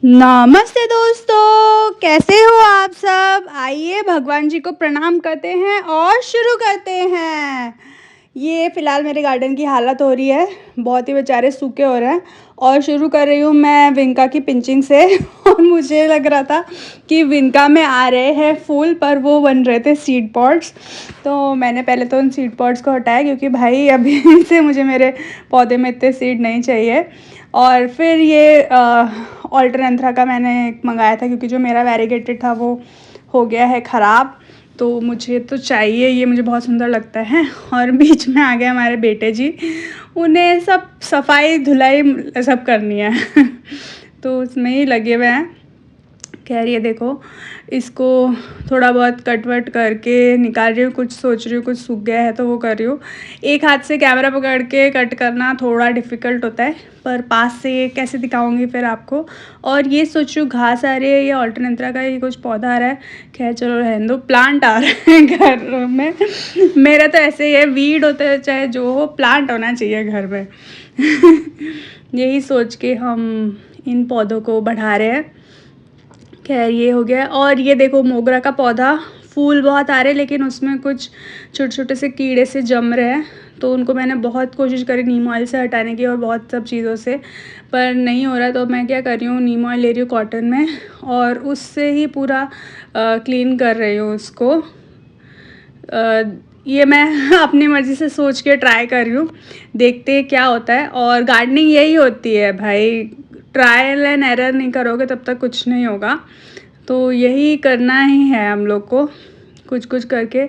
नमस्ते दोस्तों, कैसे हो आप सब। आइए भगवान जी को प्रणाम करते हैं और शुरू करते हैं। ये फ़िलहाल मेरे गार्डन की हालत हो रही है, बहुत ही बेचारे सूखे हो रहे हैं। और शुरू कर रही हूँ मैं विनका की पिंचिंग से और मुझे लग रहा था कि विनका में आ रहे हैं फूल, पर वो बन रहे थे सीड पॉट्स। तो मैंने पहले तो उन सीड पॉट्स को हटाया, क्योंकि भाई अभी से मुझे मेरे पौधे में इतने सीड नहीं चाहिए। और फिर ये ऑल्टरनेंथ्रा का मैंने मंगाया था, क्योंकि जो मेरा वैरीगेटेड था वो हो गया है ख़राब। तो मुझे तो चाहिए, ये मुझे बहुत सुंदर लगता है। और बीच में आ गए हमारे बेटे जी, उन्हें सब सफाई धुलाई सब करनी है तो उसमें ही लगे हुए हैं। खैर ये देखो, इसको थोड़ा बहुत कट वट करके निकाल रही हूँ। कुछ सोच रही हूँ, कुछ सूख गया है तो वो कर रही हूँ। एक हाथ से कैमरा पकड़ के कट करना थोड़ा डिफ़िकल्ट होता है, पर पास से कैसे दिखाऊंगी फिर आपको। और ये सोच रही हूँ, घास आ रही है, ये ऑल्टरनेंथ्रा का ये कुछ पौधा आ रहा है। खैर चलो रहने दो, प्लांट आ रहा है घर में। मेरा तो ऐसे ही है, वीड होता है चाहे जो हो, प्लांट होना चाहिए घर में यही सोच के हम इन पौधों को बढ़ा रहे हैं। खैर ये हो गया। और ये देखो मोगरा का पौधा, फूल बहुत आ रहे हैं, लेकिन उसमें कुछ छोटे छोटे से कीड़े से जम रहे हैं। तो उनको मैंने बहुत कोशिश करी नीम ऑयल से हटाने की और बहुत सब चीज़ों से, पर नहीं हो रहा। तो मैं क्या कर रही हूँ, नीम ऑयल ले रही हूँ कॉटन में और उससे ही पूरा क्लीन कर रही हूँ उसको। ये मैं अपनी मर्ज़ी से सोच के ट्राई कर रही हूँ, देखते हैं क्या होता है। और गार्डनिंग यही होती है भाई, ट्रायल एंड एरर नहीं करोगे तब तक कुछ नहीं होगा। तो यही करना ही है हम लोग को, कुछ कुछ करके।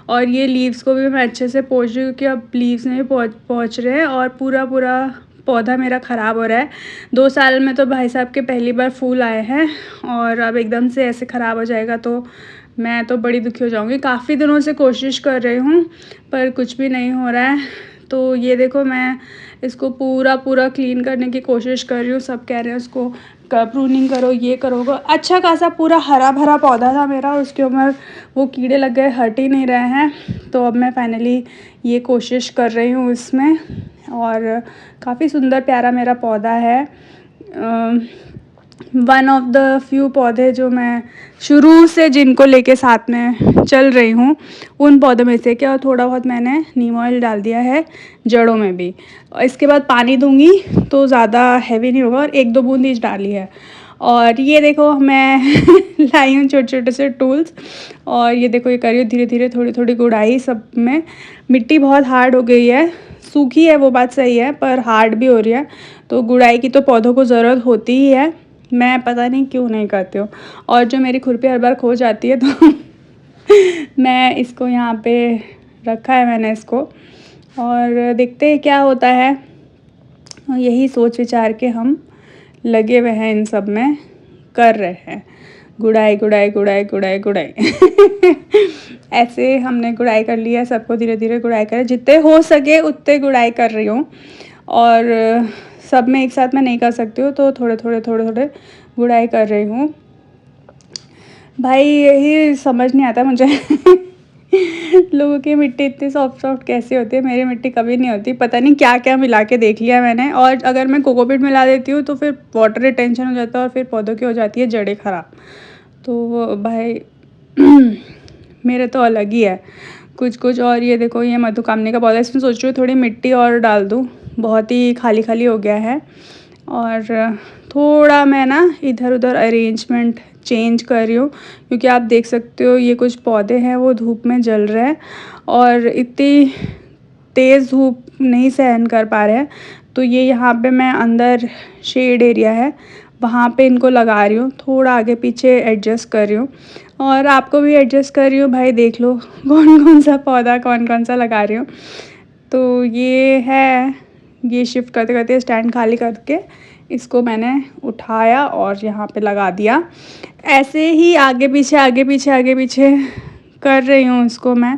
और ये लीव्स को भी मैं अच्छे से पोंछ रही हूँ, क्योंकि अब लीव्स में भी पहुँच रहे हैं और पूरा पूरा पौधा मेरा ख़राब हो रहा है। 2 साल में तो भाई साहब के पहली बार फूल आए हैं, और अब एकदम से ऐसे ख़राब हो जाएगा तो मैं तो बड़ी दुखी हो जाऊँगी। काफ़ी दिनों से कोशिश कर रही हूँ, पर कुछ भी नहीं हो रहा है। तो ये देखो, मैं इसको पूरा पूरा क्लीन करने की कोशिश कर रही हूँ। सब कह रहे हैं उसको प्रूनिंग करो, ये करो वो। अच्छा खासा पूरा हरा भरा पौधा था मेरा, और उसके ऊपर वो कीड़े लग गए, हट ही नहीं रहे हैं। तो अब मैं फाइनली ये कोशिश कर रही हूँ इसमें, और काफ़ी सुंदर प्यारा मेरा पौधा है। वन ऑफ द फ्यू पौधे जो मैं शुरू से जिनको लेके साथ में चल रही हूँ, उन पौधों में से क्या, थोड़ा बहुत मैंने नीम ऑयल डाल दिया है जड़ों में भी। और इसके बाद पानी दूंगी तो ज़्यादा हैवी नहीं होगा, और 1-2 बूंद ही डाली है। और ये देखो मैं लाई हूँ छोटे छोटे से टूल्स, और ये देखो ये कर रही हूँ धीरे धीरे थोड़ी थोड़ी गुड़ाई सब में। मिट्टी बहुत हार्ड हो गई है, सूखी है वो बात सही है, पर हार्ड भी हो रही है। तो गुड़ाई की तो पौधों को ज़रूरत होती ही है, मैं पता नहीं क्यों नहीं करती हूँ। और जो मेरी खुरपी हर बार खो जाती है तो मैं इसको यहाँ पे रखा है मैंने इसको, और देखते हैं क्या होता है। और यही सोच विचार के हम लगे हुए हैं, इन सब में कर रहे हैं गुड़ाई गुड़ाई गुड़ाई गुड़ाई गुड़ाई ऐसे हमने गुड़ाई कर लिया, सबको धीरे धीरे गुड़ाई करें, जितने हो सके उतने गुड़ाई कर रही हूँ। और सब में एक साथ मैं नहीं कर सकती हूँ, तो थोड़े थोड़े थोड़े थोड़े गुड़ाई कर रही हूँ। भाई यही समझ नहीं आता मुझे लोगों की मिट्टी इतनी सॉफ्ट सॉफ्ट कैसे होती है, मेरी मिट्टी कभी नहीं होती। पता नहीं क्या क्या मिला के देख लिया मैंने, और अगर मैं कोकोपीट मिला देती हूँ तो फिर वाटर रिटेंशन हो जाता है, और फिर पौधों की हो जाती है जड़ें ख़राब। तो भाई मेरे तो अलग ही है कुछ कुछ। और ये देखो, ये मधुकामनी का पौधा, इसमें सोच रही हूँ थोड़ी मिट्टी और डाल दूँ, बहुत ही खाली खाली हो गया है। और थोड़ा मैं ना इधर उधर अरेंजमेंट चेंज कर रही हूँ, क्योंकि आप देख सकते हो ये कुछ पौधे हैं वो धूप में जल रहे हैं, और इतनी तेज़ धूप नहीं सहन कर पा रहे हैं। तो ये यहाँ पे मैं अंदर शेड एरिया है वहाँ पे इनको लगा रही हूँ, थोड़ा आगे पीछे एडजस्ट कर रही हूँ, और आपको भी एडजस्ट कर रही हूँ। भाई देख लो कौन कौन सा पौधा कौन कौन सा लगा रही हूँ। तो ये है, ये शिफ्ट करते करते स्टैंड खाली करके इसको मैंने उठाया और यहाँ पे लगा दिया। ऐसे ही आगे पीछे आगे पीछे आगे पीछे कर रही हूँ इसको मैं,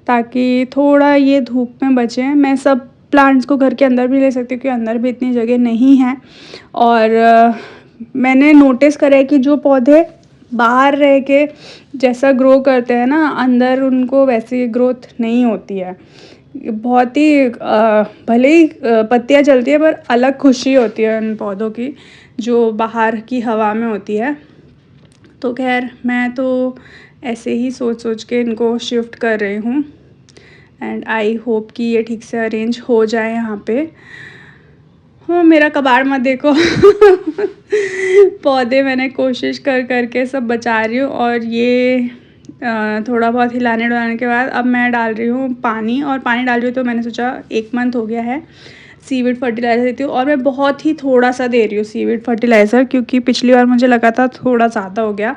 ताकि थोड़ा ये धूप में बचे। मैं सब प्लांट्स को घर के अंदर भी ले सकती हूँ, क्योंकि अंदर भी इतनी जगह नहीं है। और मैंने नोटिस करा है कि जो पौधे बाहर रह के जैसा ग्रो करते हैं ना, अंदर उनको वैसी ग्रोथ नहीं होती है। बहुत ही भले ही पत्तियाँ चलती है, पर अलग खुशी होती है उन पौधों की, जो बाहर की हवा में होती है। तो खैर मैं तो ऐसे ही सोच सोच के इनको शिफ्ट कर रही हूँ एंड आई होप कि ये ठीक से अरेंज हो जाए यहाँ पे। हाँ, मेरा कबाड़ मत देखो पौधे मैंने कोशिश कर करके सब बचा रही हूँ और ये थोड़ा बहुत हिलाने डुलाने के बाद अब मैं डाल रही हूँ पानी, और पानी डाल रही हूँ तो मैंने सोचा 1 मंथ हो गया है सीविड फर्टिलाइज़र देती हूँ, और मैं बहुत ही थोड़ा सा दे रही हूँ सीविड फर्टिलाइज़र, क्योंकि पिछली बार मुझे लगा था थोड़ा ज़्यादा हो गया।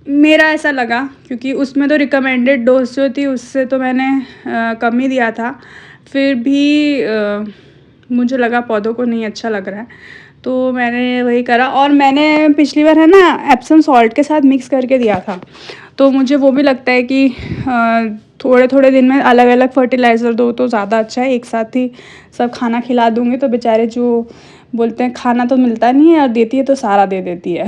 मेरा ऐसा लगा, क्योंकि उसमें तो रिकमेंडेड डोज जो थी उससे तो मैंने कम ही दिया था, फिर भी मुझे लगा पौधों को नहीं अच्छा लग रहा है, तो मैंने वही करा। और मैंने पिछली बार है ना एप्सम सॉल्ट के साथ मिक्स करके दिया था, तो मुझे वो भी लगता है कि थोड़े थोड़े दिन में अलग अलग फर्टिलाइज़र दो तो ज़्यादा अच्छा है। एक साथ ही सब खाना खिला दूँगी तो बेचारे जो बोलते हैं खाना तो मिलता नहीं है और देती है तो सारा दे देती है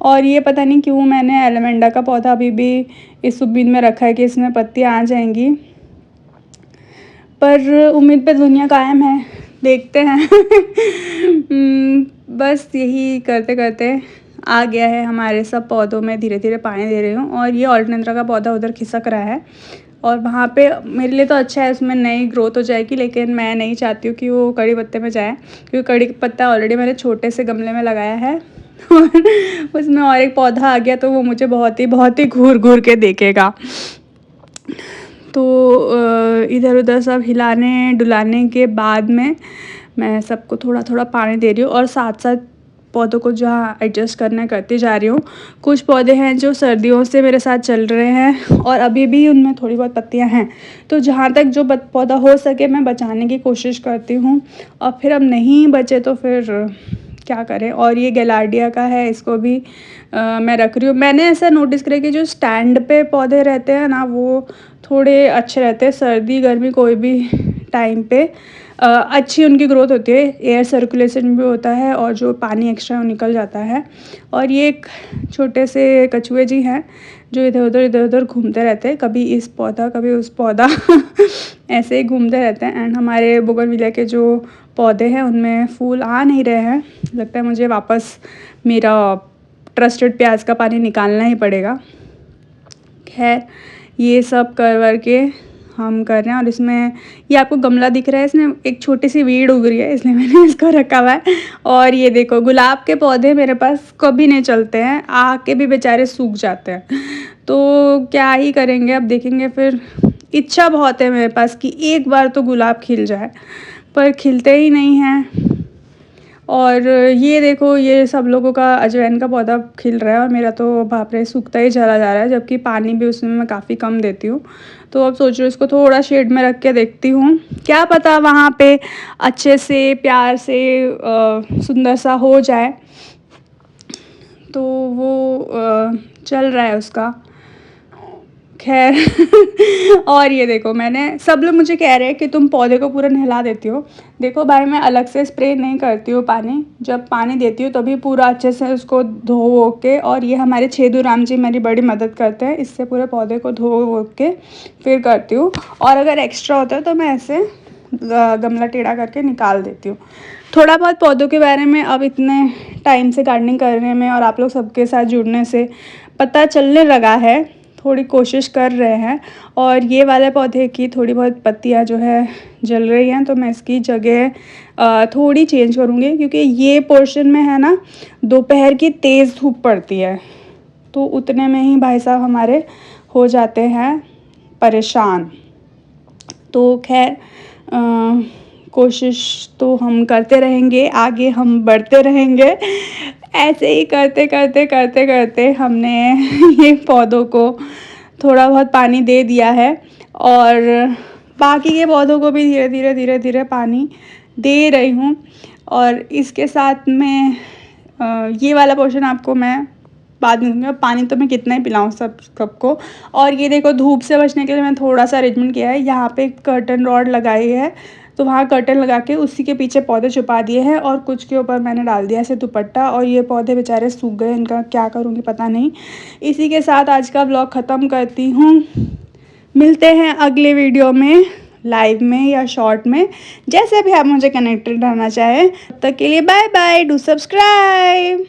और ये पता नहीं क्यों मैंने एलोवेंडा का पौधा अभी भी इस उम्मीद में रखा है कि इसमें पत्तियाँ आ जाएंगी, पर उम्मीद पे दुनिया कायम है, देखते हैं बस यही करते करते आ गया है हमारे सब पौधों में, धीरे धीरे पानी दे रही हूँ। और ये ऑल्टनेंद्रा का पौधा उधर खिसक रहा है और वहाँ पे मेरे लिए तो अच्छा है, उसमें नई ग्रोथ हो जाएगी, लेकिन मैं नहीं चाहती हूँ कि वो कड़ी पत्ते में जाए, क्योंकि कड़ी पत्ता ऑलरेडी मैंने छोटे से गमले में लगाया है और उसमें और एक पौधा आ गया तो वो मुझे बहुत ही घूर घूर के देखेगा। तो इधर उधर सब हिलाने डुलाने के बाद में मैं सबको थोड़ा थोड़ा पानी दे रही हूँ और साथ साथ पौधों को जहाँ एडजस्ट करना करती जा रही हूँ। कुछ पौधे हैं जो सर्दियों से मेरे साथ चल रहे हैं और अभी भी उनमें थोड़ी बहुत पत्तियाँ हैं, तो जहाँ तक जो पौधा हो सके मैं बचाने की कोशिश करती हूँ, और फिर अब नहीं बचे तो फिर क्या करें। और ये गैलार्डिया का है, इसको भी मैं रख रही हूँ। मैंने ऐसा नोटिस किया कि जो स्टैंड पे पौधे रहते हैं ना वो थोड़े अच्छे रहते हैं, सर्दी गर्मी कोई भी टाइम पे अच्छी उनकी ग्रोथ होती है, एयर सर्कुलेशन भी होता है और जो पानी एक्स्ट्रा निकल जाता है। और ये एक छोटे से कछुए जी हैं जो इधर उधर घूमते रहते हैं, कभी इस पौधा कभी उस पौधा ऐसे ही घूमते रहते हैं। एंड हमारे बोगनविलिया के जो पौधे हैं उनमें फूल आ नहीं रहे हैं, लगता है मुझे वापस मेरा ट्रस्टेड प्याज का पानी निकालना ही पड़ेगा। खैर ये सब कर के हम कर रहे हैं। और इसमें ये आपको गमला दिख रहा है, इसमें एक छोटी सी वीड उग रही है, इसलिए मैंने इसको रखा हुआ है। और ये देखो गुलाब के पौधे मेरे पास कभी नहीं चलते हैं, आके भी बेचारे सूख जाते हैं, तो क्या ही करेंगे, अब देखेंगे। फिर इच्छा बहुत है मेरे पास कि एक बार तो गुलाब खिल जाए, पर खिलते ही नहीं हैं। और ये देखो ये सब लोगों का अजवाइन का पौधा खिल रहा है और मेरा तो बाप रे सूखता ही चला जा रहा है, जबकि पानी भी उसमें मैं काफ़ी कम देती हूँ। तो अब सोच रही हूँ इसको थोड़ा शेड में रख के देखती हूँ, क्या पता वहाँ पे अच्छे से प्यार से सुंदर सा हो जाए। तो वो चल रहा है उसका। खैर और ये देखो मैंने, सब लोग मुझे कह रहे हैं कि तुम पौधे को पूरा नहला देती हो। देखो भाई मैं अलग से स्प्रे नहीं करती हूँ पानी, जब पानी देती हूँ तभी पूरा अच्छे से उसको धो वो के। और ये हमारे छेदू राम जी मेरी बड़ी मदद करते हैं, इससे पूरे पौधे को धो वो के फिर करती हूँ। और अगर एक्स्ट्रा होता है तो मैं ऐसे गमला टेढ़ा करके निकाल देती हूँ। थोड़ा बहुत पौधों के बारे में अब इतने टाइम से गार्डनिंग करने में और आप लोग सबके साथ जुड़ने से पता चलने लगा है, थोड़ी कोशिश कर रहे हैं। और ये वाले पौधे की थोड़ी बहुत पत्तियां जो है जल रही हैं, तो मैं इसकी जगह थोड़ी चेंज करूँगी, क्योंकि ये पोर्शन में है ना दोपहर की तेज़ धूप पड़ती है, तो उतने में ही भाई साहब हमारे हो जाते हैं परेशान। तो खैर कोशिश तो हम करते रहेंगे, आगे हम बढ़ते रहेंगे। ऐसे ही करते करते करते करते हमने ये पौधों को थोड़ा बहुत पानी दे दिया है, और बाकी के पौधों को भी धीरे धीरे पानी दे रही हूँ। और इसके साथ में ये वाला पोर्शन आपको मैं बाद में दूँगी। पानी तो मैं कितना ही पिलाऊँ सबको। और ये देखो धूप से बचने के लिए मैं थोड़ा सा अरेंजमेंट किया है, यहाँ पे कर्टन रॉड लगाई है, तो वहाँ कर्टन लगा के उसी के पीछे पौधे छुपा दिए हैं, और कुछ के ऊपर मैंने डाल दिया ऐसे दुपट्टा। और ये पौधे बेचारे सूख गए, इनका क्या करूँगी पता नहीं। इसी के साथ आज का व्लॉग ख़त्म करती हूँ, मिलते हैं अगले वीडियो में लाइव में या शॉर्ट में, जैसे भी आप मुझे कनेक्टेड रहना चाहें। तब तक के लिए बाय बाय, डू सब्सक्राइब।